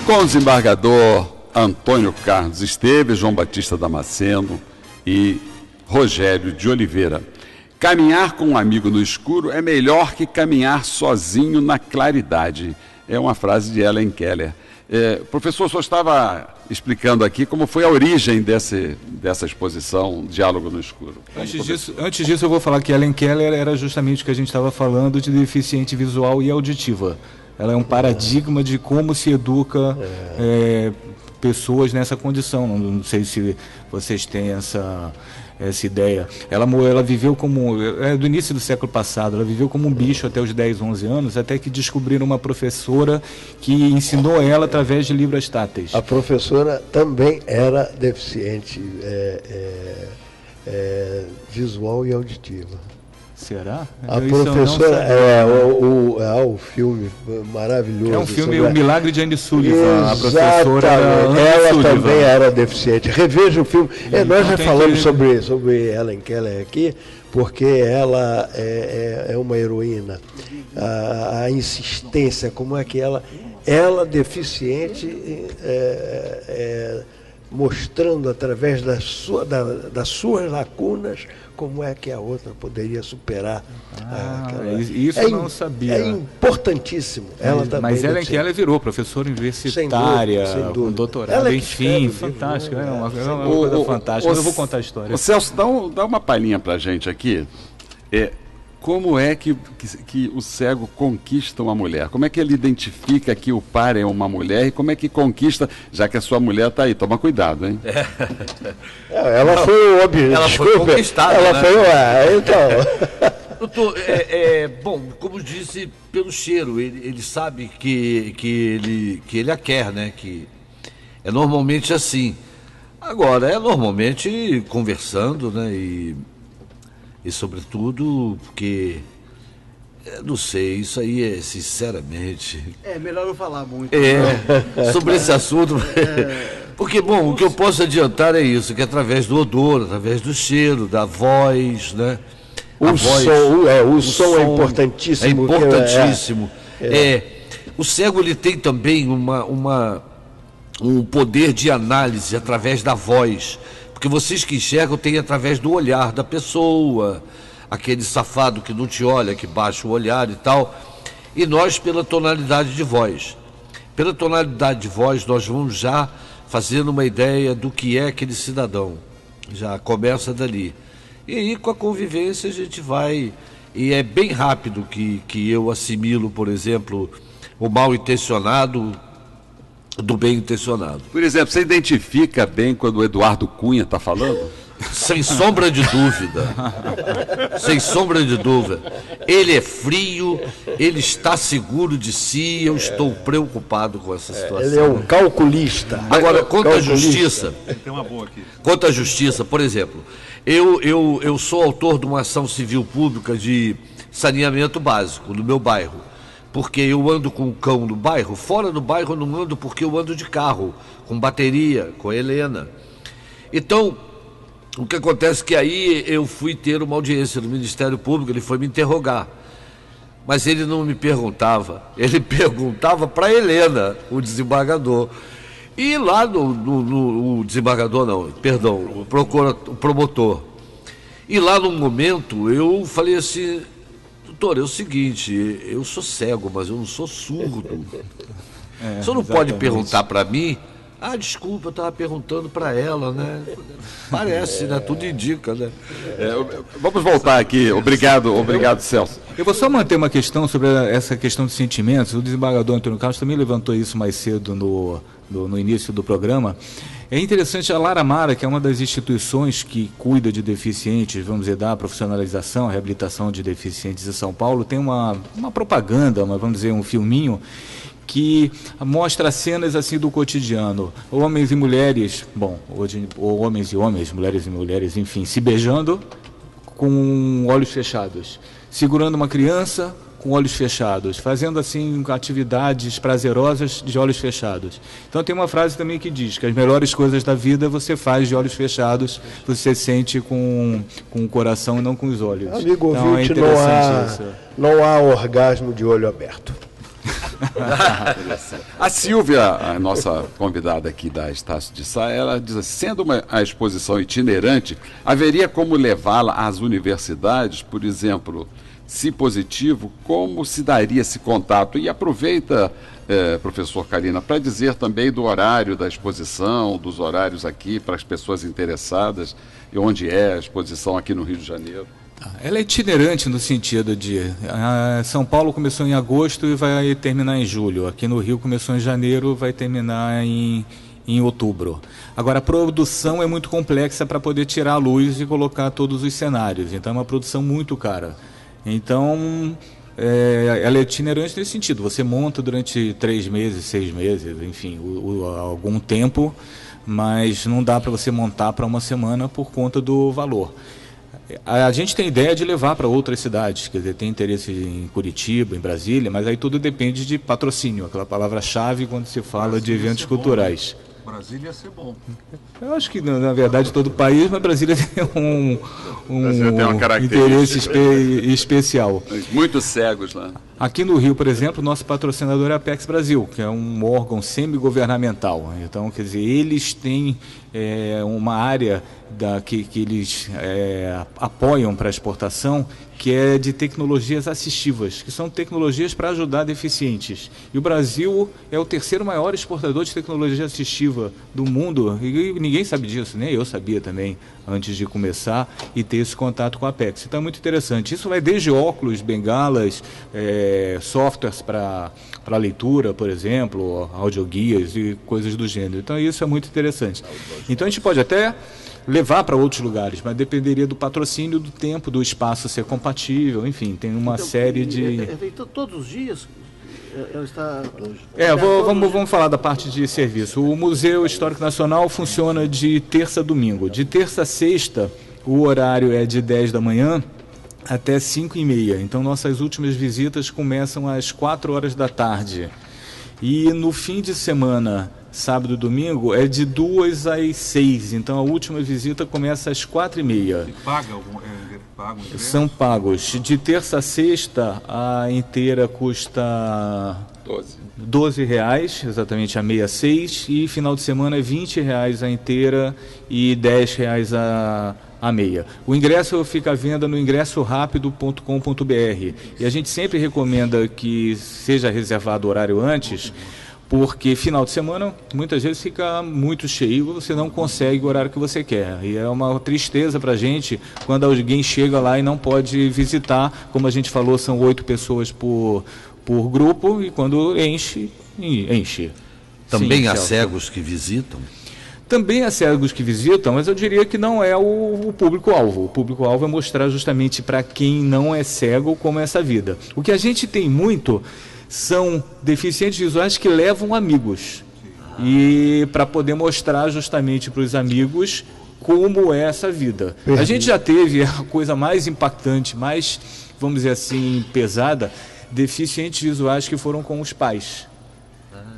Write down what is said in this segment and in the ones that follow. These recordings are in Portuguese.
Com o desembargador Antônio Carlos Esteves, João Batista Damasceno e Rogério de Oliveira. Caminhar com um amigo no escuro é melhor que caminhar sozinho na claridade. É uma frase de Helen Keller. Professor, o senhor estava explicando aqui como foi a origem dessa exposição, Diálogo no Escuro. Antes disso, eu vou falar que Helen Keller era justamente o que a gente estava falando de deficiente visual e auditiva. Ela é um paradigma de como se educa pessoas nessa condição. Não sei se vocês têm essa ideia. Ela viveu como, do início do século passado, ela viveu como um bicho até os 10, 11 anos, até que descobriram uma professora que ensinou ela através de livros táteis. A professora também era deficiente visual e auditiva. Será? A professora, o filme maravilhoso. É um filme, O Milagre de Anne Sullivan. A professora ela também era deficiente. Reveja o filme. Nós já falamos sobre Helen Keller aqui, porque ela é uma heroína. A insistência, como é que ela deficiente, mostrando através das suas lacunas como é que a outra poderia superar. Isso eu não sabia. É importantíssimo. Mas Helen Keller virou professora universitária, com doutorado, enfim, fantástico. É uma coisa fantástica. Eu vou contar a história. Celso, dá uma palhinha para a gente aqui. Como é que o cego conquista uma mulher? Como é que ele identifica que o par é uma mulher e como é que conquista, já que a sua mulher está aí? Toma cuidado, hein? Ela foi o objeto. Ela foi conquistada, então... Doutor, bom, como disse, pelo cheiro, ele sabe que ele a quer, né? Que é normalmente assim. Agora, é normalmente conversando, né? E sobretudo, porque, não sei, isso aí sinceramente... melhor não falar muito. Sobre esse assunto, porque, bom, o que eu posso adiantar é isso, que através do odor, através do cheiro, da voz, né? O som é importantíssimo. É importantíssimo. O cego, ele tem também um poder de análise através da voz. Porque vocês que enxergam têm através do olhar da pessoa, aquele safado que não te olha, que baixa o olhar e tal, e nós pela tonalidade de voz. Pela tonalidade de voz nós vamos já fazendo uma ideia do que é aquele cidadão, já começa dali. E aí com a convivência a gente vai, e é bem rápido que eu assimilo, por exemplo, o mal intencionado do bem intencionado. Por exemplo, você identifica bem quando o Eduardo Cunha está falando? Sem sombra de dúvida. Sem sombra de dúvida. Ele é frio, ele está seguro de si, eu estou preocupado com essa situação. Ele é um calculista. Agora, quanto à justiça... Tem uma boa aqui. Quanto à justiça, por exemplo, eu sou autor de uma ação civil pública de saneamento básico no meu bairro. Porque eu ando com o cão no bairro, fora do bairro eu não ando porque eu ando de carro, com bateria, com a Helena. Então, o que acontece é que aí eu fui ter uma audiência no Ministério Público, ele foi me interrogar. Mas ele não me perguntava, ele perguntava para a Helena, o desembargador. E lá o desembargador não, perdão, o promotor. E lá no momento eu falei assim... Doutor, é o seguinte, eu sou cego, mas eu não sou surdo. O senhor não pode perguntar para mim? Desculpa, eu estava perguntando para ela, né? Parece, né? Tudo indica, né? Vamos voltar aqui. Obrigado, Celso. Eu vou só manter uma questão sobre essa questão de sentimentos. O desembargador Antônio Carlos também levantou isso mais cedo no início do programa. É interessante, a Lara Mara, que é uma das instituições que cuida de deficientes, vamos dizer, da profissionalização, a reabilitação de deficientes em São Paulo, tem uma propaganda, vamos dizer, um filminho, que mostra cenas assim do cotidiano. Homens e mulheres, homens e homens, mulheres e mulheres, enfim, se beijando com olhos fechados, segurando uma criança com olhos fechados, fazendo assim atividades prazerosas de olhos fechados. Então tem uma frase também que diz que as melhores coisas da vida você faz de olhos fechados, você sente com o coração e não com os olhos. Amigo então, ouvinte, não há orgasmo de olho aberto. A Silvia, a nossa convidada aqui da Estácio de Sá, ela diz assim, sendo a exposição itinerante, haveria como levá-la às universidades, por exemplo, se positivo, como se daria esse contato? E aproveita, professor Kalina, para dizer também do horário da exposição, dos horários aqui para as pessoas interessadas, e onde é a exposição aqui no Rio de Janeiro. Ela é itinerante no sentido de São Paulo começou em agosto e vai terminar em julho. Aqui no Rio começou em janeiro, vai terminar em outubro. Agora, a produção é muito complexa para poder tirar a luz e colocar todos os cenários. Então, é uma produção muito cara. Então, ela é itinerante nesse sentido. Você monta durante 3 meses, 6 meses, enfim, algum tempo, mas não dá para você montar para uma semana por conta do valor. A gente tem ideia de levar para outras cidades, quer dizer, tem interesse em Curitiba, em Brasília, mas aí tudo depende de patrocínio, aquela palavra-chave quando se fala Brasília de eventos culturais. Bom, né? Brasília ia ser bom. Eu acho que, na verdade, todo o país, mas Brasília tem Brasília tem uma interesse especial. Muitos cegos lá. Aqui no Rio, por exemplo, o nosso patrocinador é a Apex Brasil, que é um órgão semi-governamental. Então, quer dizer, eles têm uma área que eles apoiam para a exportação, que é de tecnologias assistivas, que são tecnologias para ajudar deficientes. E o Brasil é o 3º maior exportador de tecnologia assistiva do mundo, e ninguém sabe disso, nem eu sabia também, antes de começar e ter esse contato com a Apex. Então é muito interessante. Isso vai desde óculos, bengalas, softwares para leitura, por exemplo, audioguias e coisas do gênero. Então isso é muito interessante. Então a gente pode até levar para outros lugares, mas dependeria do patrocínio, do tempo, do espaço ser compatível, enfim, tem uma série de... Então, todos os dias? Vamos falar da parte de serviço. O Museu Histórico Nacional funciona de terça a domingo. De terça a sexta, o horário é de 10 da manhã até 5h30. Então, nossas últimas visitas começam às 4 horas da tarde. E no fim de semana, sábado e domingo, é de 2 às 6. Então, a última visita começa às 4h30. E paga ingresso? São pagos. De terça a sexta, a inteira custa R$12, exatamente a meia 6. E final de semana é R$20 a inteira e R$10 a meia. O ingresso fica à venda no ingressorapido.com.br. E a gente sempre recomenda que seja reservado o horário antes, porque final de semana muitas vezes fica muito cheio, você não consegue o horário que você quer. E é uma tristeza para a gente quando alguém chega lá e não pode visitar. Como a gente falou, são 8 pessoas por grupo, e quando enche. Também há cegos que visitam? Também há cegos que visitam, mas eu diria que não é o público-alvo. O público-alvo é mostrar justamente para quem não é cego como é essa vida. O que a gente tem muito são deficientes visuais que levam amigos. E para poder mostrar justamente para os amigos como é essa vida. A gente já teve a coisa mais impactante, mais, vamos dizer assim, pesada, deficientes visuais que foram com os pais.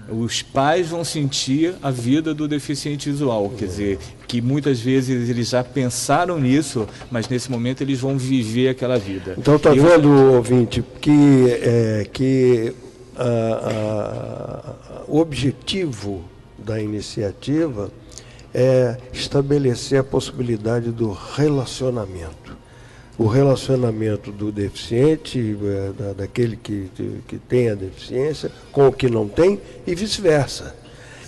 Os pais vão sentir a vida do deficiente visual, quer dizer, que muitas vezes eles já pensaram nisso, mas nesse momento eles vão viver aquela vida. Então está vendo, ouvinte, que o objetivo da iniciativa é estabelecer a possibilidade do relacionamento. O relacionamento do deficiente, daquele que tem a deficiência, com o que não tem, e vice-versa.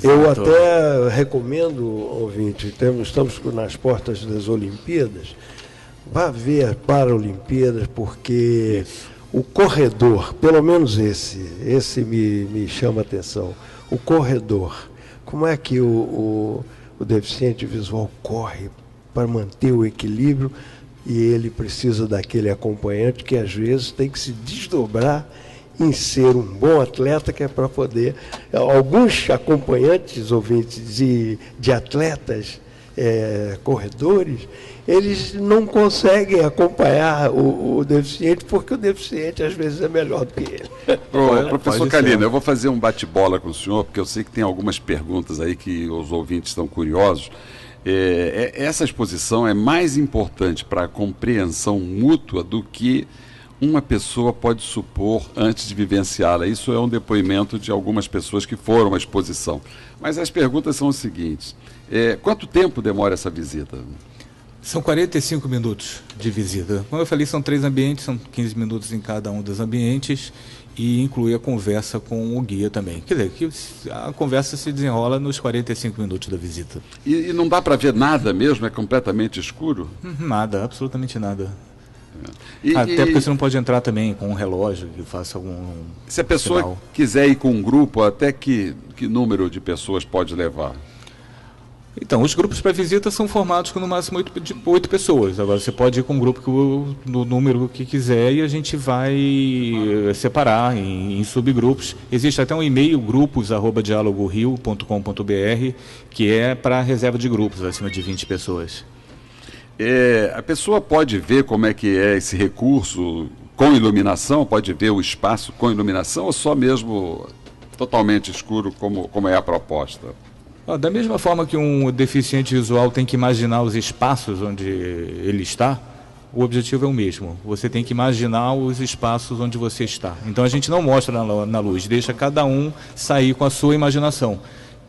Eu até recomendo, ouvinte, estamos nas portas das Olimpíadas, vá ver as Paralimpíadas, porque o corredor, pelo menos esse me chama a atenção, o corredor, como é que o deficiente visual corre para manter o equilíbrio, e ele precisa daquele acompanhante que às vezes tem que se desdobrar em ser um bom atleta, que é para poder... Alguns acompanhantes, ouvintes, de atletas, corredores, eles não conseguem acompanhar o deficiente, porque o deficiente às vezes é melhor do que ele. Professor Kalina, eu vou fazer um bate-bola com o senhor, porque eu sei que tem algumas perguntas aí que os ouvintes estão curiosos. Essa exposição é mais importante para a compreensão mútua do que uma pessoa pode supor antes de vivenciá-la? Isso é um depoimento de algumas pessoas que foram à exposição. Mas as perguntas são as seguintes. Quanto tempo demora essa visita? São 45 minutos de visita. Como eu falei, são 3 ambientes, são 15 minutos em cada um dos ambientes e inclui a conversa com o guia também. Quer dizer, que a conversa se desenrola nos 45 minutos da visita. E não dá para ver nada mesmo? É completamente escuro? Nada, absolutamente nada. Até porque você não pode entrar também com um relógio que faça algum Se a pessoa sinal. Quiser ir com um grupo, até que número de pessoas pode levar? Então, os grupos para visita são formados com no máximo 8 pessoas. Agora, você pode ir com um grupo no número que quiser e a gente vai separar em subgrupos. Existe até um e-mail, grupos@dialogorio.com.br, que é para reserva de grupos, acima de 20 pessoas. A pessoa pode ver como é que é esse recurso com iluminação? Pode ver o espaço com iluminação ou só mesmo totalmente escuro, como é a proposta? Da mesma forma que um deficiente visual tem que imaginar os espaços onde ele está, o objetivo é o mesmo. Você tem que imaginar os espaços onde você está. Então a gente não mostra na luz, deixa cada um sair com a sua imaginação.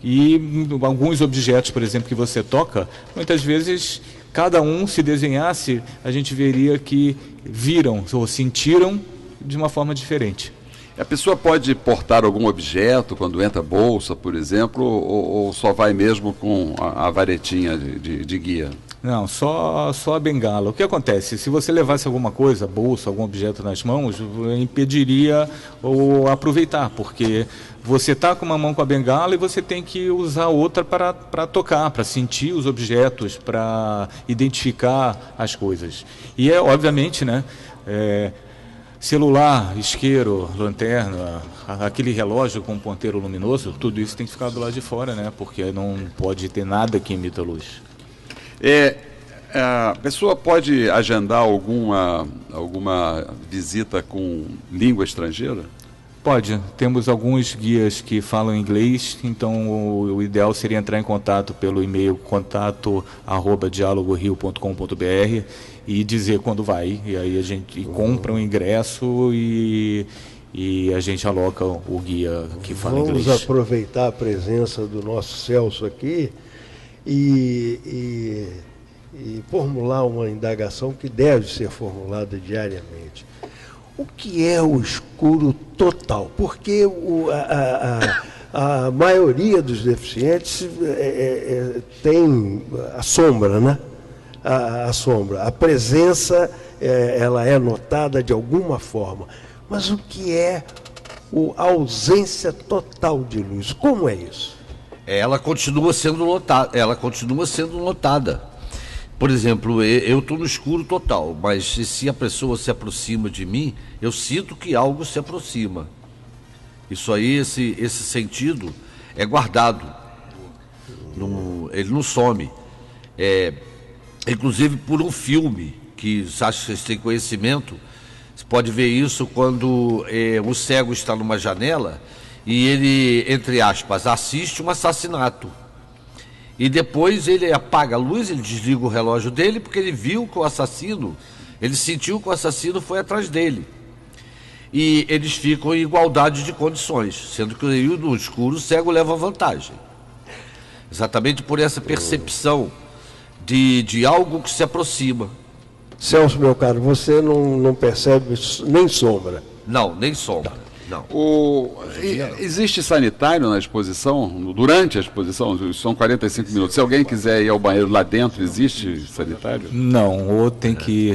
E alguns objetos, por exemplo, que você toca, muitas vezes cada um, se desenhasse, a gente veria que viram ou sentiram de uma forma diferente. A pessoa pode portar algum objeto quando entra bolsa, por exemplo, ou só vai mesmo com a varetinha de guia? Não, só a bengala. O que acontece? Se você levasse alguma coisa, bolsa, algum objeto nas mãos, impediria ou aproveitar, porque você está com uma mão com a bengala e você tem que usar outra para tocar, para sentir os objetos, para identificar as coisas. E obviamente, né? Celular, isqueiro, lanterna, aquele relógio com ponteiro luminoso, tudo isso tem que ficar do lado de fora, né? Porque não pode ter nada que imita luz. A pessoa pode agendar alguma visita com língua estrangeira? Pode. Temos alguns guias que falam inglês, então o ideal seria entrar em contato pelo e-mail contato@dialogorio.com.br e dizer quando vai. E aí a gente compra um ingresso e a gente aloca o guia que fala inglês. Vamos aproveitar a presença do nosso Celso aqui e formular uma indagação que deve ser formulada diariamente. O que é o escuro total? Porque a maioria dos deficientes tem a sombra, né? A sombra. A presença, ela é notada de alguma forma. Mas o que é a ausência total de luz? Como é isso? Ela continua sendo notada. Por exemplo, eu estou no escuro total, mas se a pessoa se aproxima de mim, eu sinto que algo se aproxima. Isso aí, esse sentido é guardado. Ele não some. Inclusive por um filme, que acho que vocês têm conhecimento, você pode ver isso quando o cego está numa janela e ele, entre aspas, assiste um assassinato. E depois ele apaga a luz, ele desliga o relógio dele, porque ele viu que o assassino, ele sentiu que o assassino foi atrás dele. E eles ficam em igualdade de condições, sendo que no escuro o cego leva vantagem. Exatamente por essa percepção de algo que se aproxima. Celso, meu caro, você não percebe nem sombra? Não, nem sombra. Não. Existe sanitário na exposição? Durante a exposição? São 45 minutos. Se alguém quiser ir ao banheiro lá dentro, existe sanitário? Não, ou tem que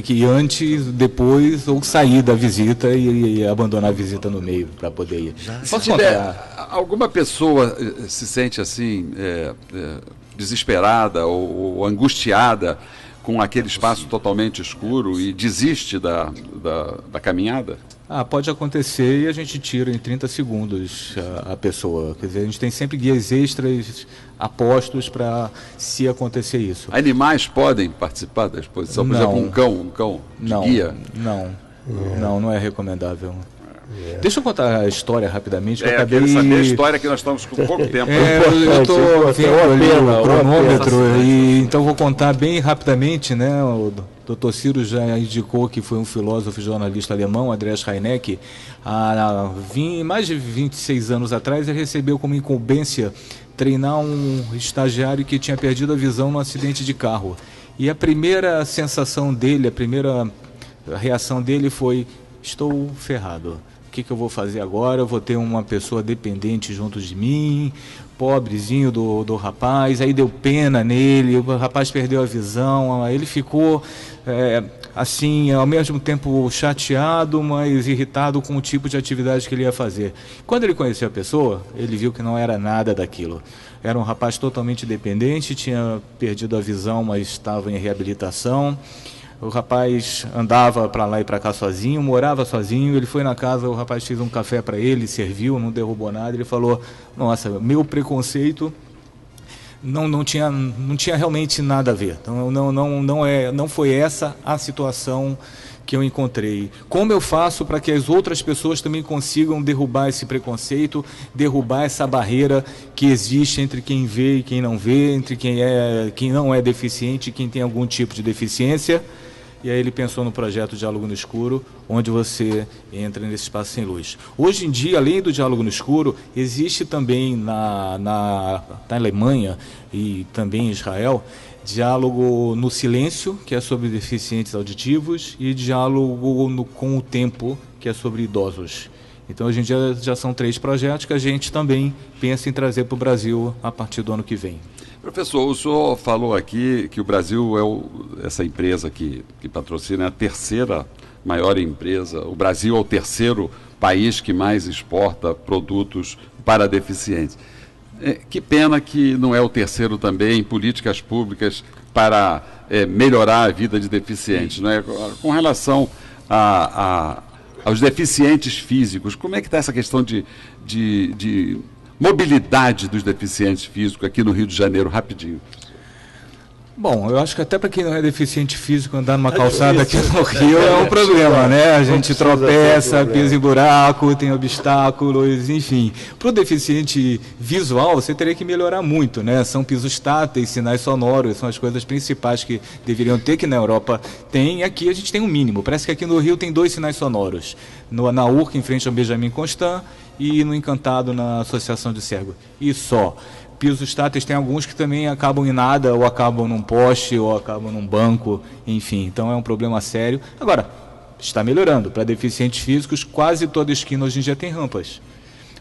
ir antes, depois, ou sair da visita e abandonar a visita no meio para poder ir. Se tiver, alguma pessoa se sente assim, desesperada ou angustiada com aquele espaço totalmente escuro e desiste da caminhada? Pode acontecer e a gente tira em 30 segundos a pessoa. Quer dizer, a gente tem sempre guias extras apostos para se acontecer isso. Animais podem participar da exposição? Por exemplo, um cão de guia? Não é recomendável. Deixa eu contar a história rapidamente. Eu quero saber a história, que nós estamos com pouco tempo. Eu estou vendo ali o cronômetro, então vou contar bem rapidamente, né? Dr. Ciro já indicou que foi um filósofo e jornalista alemão, Andreas Heineck, há mais de 26 anos atrás, ele recebeu como incumbência treinar um estagiário que tinha perdido a visão num acidente de carro. E a primeira sensação dele, a primeira reação dele foi: estou ferrado. O que eu vou fazer agora? Eu vou ter uma pessoa dependente junto de mim, pobrezinho do rapaz. Aí deu pena nele, o rapaz perdeu a visão, aí ele ficou assim, ao mesmo tempo chateado, mas irritado com o tipo de atividade que ele ia fazer. Quando ele conheceu a pessoa, ele viu que não era nada daquilo. Era um rapaz totalmente dependente, tinha perdido a visão, mas estava em reabilitação. O rapaz andava para lá e para cá sozinho, morava sozinho. Ele foi na casa, o rapaz fez um café para ele, serviu, não derrubou nada. Ele falou: nossa, meu preconceito não tinha realmente nada a ver. Então, não foi essa a situação que eu encontrei. Como eu faço para que as outras pessoas também consigam derrubar esse preconceito, derrubar essa barreira que existe entre quem vê e quem não vê, entre quem não é deficiente e quem tem algum tipo de deficiência? E aí ele pensou no projeto Diálogo no Escuro, onde você entra nesse espaço sem luz. Hoje em dia, além do Diálogo no Escuro, existe também na Alemanha e também em Israel, Diálogo no Silêncio, que é sobre deficientes auditivos, e Diálogo com o Tempo, que é sobre idosos. Então, hoje em dia, já são 3 projetos que a gente também pensa em trazer para o Brasil a partir do ano que vem. Professor, o senhor falou aqui que o Brasil é essa empresa que patrocina, é a terceira maior empresa. O Brasil é o terceiro país que mais exporta produtos para deficientes. Que pena que não é o terceiro também em políticas públicas para melhorar a vida de deficientes. Não é? Com relação aos deficientes físicos, como é que está essa questão de mobilidade dos deficientes físicos aqui no Rio de Janeiro, rapidinho? Bom, eu acho que até para quem não é deficiente físico, andar numa calçada aqui no Rio é um problema, né? A gente tropeça, pisa em buraco, tem obstáculos, enfim. Para o deficiente visual, você teria que melhorar muito, né? São pisos táteis, sinais sonoros, são as coisas principais que deveriam ter, que na Europa tem. Aqui a gente tem um mínimo. Parece que aqui no Rio tem 2 sinais sonoros. Na URC, em frente ao Benjamin Constant, e no Encantado, na Associação de Cego. E só. Pisos táteis tem alguns que também acabam em nada, ou acabam num poste, ou acabam num banco, enfim. Então é um problema sério. Agora, está melhorando. Para deficientes físicos, quase toda esquina hoje em dia tem rampas.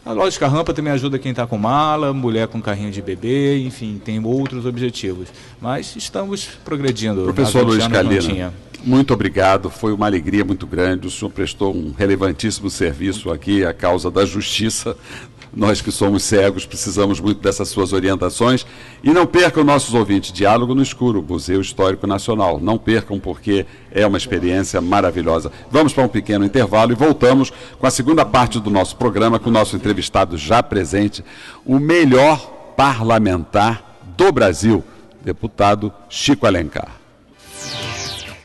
Lógico que a rampa também ajuda quem está com mala, mulher com carrinho de bebê, enfim, tem outros objetivos. Mas estamos progredindo. Professor Luiz Calina, muito obrigado, foi uma alegria muito grande. O senhor prestou um relevantíssimo serviço aqui à causa da justiça. Nós que somos cegos precisamos muito dessas suas orientações. E não percam, nossos ouvintes, Diálogo no Escuro, Museu Histórico Nacional. Não percam, porque é uma experiência maravilhosa. Vamos para um pequeno intervalo e voltamos com a segunda parte do nosso programa, com o nosso entrevistado já presente, o melhor parlamentar do Brasil, deputado Chico Alencar.